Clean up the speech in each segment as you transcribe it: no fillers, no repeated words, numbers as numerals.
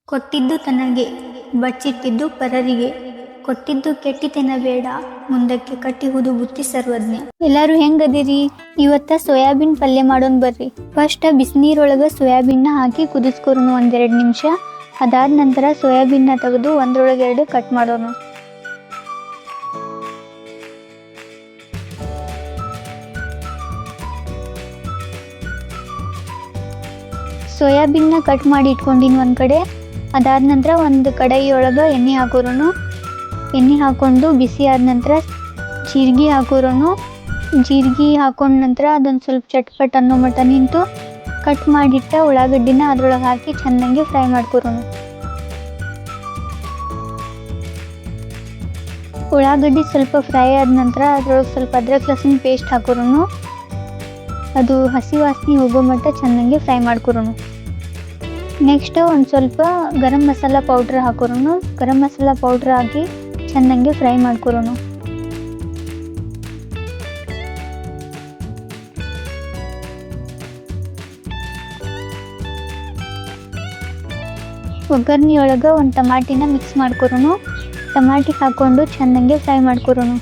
ಕೊಟ್ಟಿದ್ದು ತನಗೆ ಬಚ್ಚಿಟ್ಟಿದ್ದು ಪರರಿಗೆ, ಕೊಟ್ಟಿದ್ದು ಕೆಟ್ಟಿತೆನಬೇಡ ಮುಂದಕ್ಕೆ ಕಟ್ಟಿಹುದು ಬುತ್ತಿ ಸರ್ವಜ್ಞ. ಎಲ್ಲರೂ ಹೆಂಗದಿರಿ? ಇವತ್ತ ಸೋಯಾಬೀನ್ ಪಲ್ಯ ಮಾಡೋಣ ಬರ್ರಿ. ಫಸ್ಟ್ ಬಿಸಿನೀರೊಳಗೆ ಸೋಯಾಬೀನ್ನ ಹಾಕಿ ಕುದಿಸ್ಕೊರೋಣ 1-2 ನಿಮಿಷ. ಅದಾದ ನಂತರ ಸೋಯಾಬೀನ್ನ ತೆಗೆದು ಒಂದ್ರೊಳಗೆ 2 ಕಟ್ ಮಾಡೋಣ. ಸೋಯಾಬೀನ್ನ ಕಟ್ ಮಾಡಿ ಇಟ್ಕೊಂಡಿನಿ ಒಂದು ಕಡೆ. ಅದಾದ ನಂತರ ಒಂದು ಕಡಾಯಿಯೊಳಗೆ ಎಣ್ಣೆ ಹಾಕೋರೋನು. ಎಣ್ಣೆ ಹಾಕ್ಕೊಂಡು ಬಿಸಿ ಆದ ನಂತರ ಜೀರಿಗೆ ಹಾಕೋರೋನು. ಜೀರಿಗೆ ಹಾಕೊಂಡ ನಂತರ ಅದೊಂದು ಸ್ವಲ್ಪ ಚಟ್ಪಟ್ ಅನ್ನೋ ಮಟ್ಟ ನಿಂತು ಕಟ್ ಮಾಡಿಟ್ಟ ಉಳ್ಳಾಗಡ್ಡಿನ ಅದ್ರೊಳಗೆ ಹಾಕಿ ಚೆನ್ನಾಗಿ ಫ್ರೈ ಮಾಡ್ಕೊರೋನು. ಉಳ್ಳಾಗಡ್ಡಿ ಸ್ವಲ್ಪ ಫ್ರೈ ಆದ ನಂತರ ಅದ್ರೊಳಗೆ ಸ್ವಲ್ಪ ಅದ್ರಕ್ ಲಸೂನ್ ಪೇಸ್ಟ್ ಹಾಕೋರೋನು. ಅದು ಹಸಿ ವಾಸನೆ ಹೋಗೋ ಮಟ್ಟ ಚೆನ್ನಾಗಿ ಫ್ರೈ ಮಾಡ್ಕೊರೋನು. ನೆಕ್ಸ್ಟ್ ಒಂದು ಸ್ವಲ್ಪ ಗರಂ ಮಸಾಲ ಪೌಡ್ರ್ ಹಾಕೋರೋನು. ಗರಂ ಮಸಾಲ ಪೌಡ್ರ್ ಹಾಕಿ ಚೆನ್ನಾಗಿ ಫ್ರೈ ಮಾಡ್ಕೊರೋನು. ಒಗ್ಗರಣೆಯೊಳಗೆ ಒಂದು ಟಮಾಟಿನ ಮಿಕ್ಸ್ ಮಾಡ್ಕೊರೋನು. ಟಮಾಟಿ ಹಾಕ್ಕೊಂಡು ಚೆನ್ನಾಗಿ ಫ್ರೈ ಮಾಡ್ಕೊರೋನು.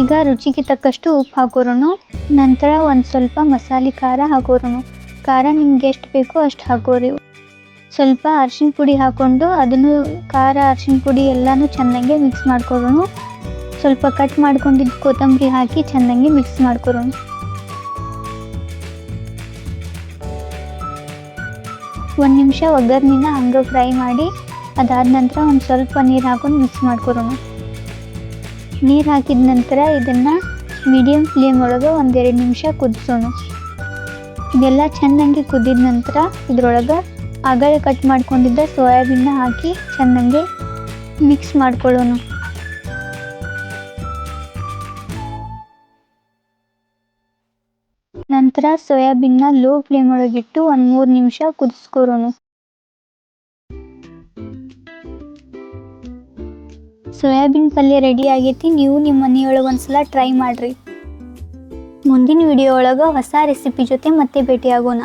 ಈಗ ರುಚಿಗೆ ತಕ್ಕಷ್ಟು ಉಪ್ಪು ಹಾಕೋರೋನು. ನಂತರ ಒಂದು ಸ್ವಲ್ಪ ಮಸಾಲೆ ಖಾರ ಹಾಕೋರೋನು. ಖಾರ ನಿಮ್ಗೆ ಎಷ್ಟು ಬೇಕೋ ಅಷ್ಟು ಹಾಕೋರಿ. ಸ್ವಲ್ಪ ಅರಿಶಿನ ಪುಡಿ ಹಾಕ್ಕೊಂಡು ಅದನ್ನು ಖಾರ ಅರಿಶಿನ ಪುಡಿ ಎಲ್ಲನೂ ಚೆನ್ನಾಗಿ ಮಿಕ್ಸ್ ಮಾಡ್ಕೊರೋನು. ಸ್ವಲ್ಪ ಕಟ್ ಮಾಡ್ಕೊಂಡಿದ್ದು ಕೊತ್ತಂಬರಿ ಹಾಕಿ ಚೆನ್ನಾಗಿ ಮಿಕ್ಸ್ ಮಾಡ್ಕೊರೋನು. ಒಂದು ನಿಮಿಷ ಒಗ್ಗರಣೆನ ಹಂಗೆ ಫ್ರೈ ಮಾಡಿ ಅದಾದ ನಂತರ ಒಂದು ಸ್ವಲ್ಪ ನೀರು ಹಾಕೊಂಡು ಮಿಕ್ಸ್ ಮಾಡ್ಕೊರೋನು. ನೀರು ಹಾಕಿದ ನಂತರ ಇದನ್ನು ಮೀಡಿಯಮ್ ಫ್ಲೇಮ್ ಒಳಗೆ 1-2 ನಿಮಿಷ ಕುದಿಸೋಣ. ಇದೆಲ್ಲ ಚೆನ್ನಾಗಿ ಕುದಿದ ನಂತರ ಇದ್ರೊಳಗೆ ಆಗಲೇ ಕಟ್ ಮಾಡ್ಕೊಂಡಿದ್ದ ಸೋಯಾಬೀನ್ನ ಹಾಕಿ ಚೆನ್ನಾಗಿ ಮಿಕ್ಸ್ ಮಾಡ್ಕೊಳ್ಳೋಣ. ನಂತರ ಸೋಯಾಬೀನ್ನ ಲೋ ಫ್ಲೇಮ್ ಒಳಗಿಟ್ಟು 1-3 ನಿಮಿಷ ಕುದಿಸ್ಕೊರೋಣ. ಸೋಯಾಬೀನ್ ಪಲ್ಯ ರೆಡಿ ಆಗೈತಿ. ನೀವು ನಿಮ್ಮ ಮನೆಯೊಳಗೆ ಒಂದ್ಸಲ ಟ್ರೈ ಮಾಡಿರಿ. ಮುಂದಿನ ವಿಡಿಯೋ ಒಳಗೆ ಹೊಸ ರೆಸಿಪಿ ಜೊತೆ ಮತ್ತೆ ಭೇಟಿಯಾಗೋಣ.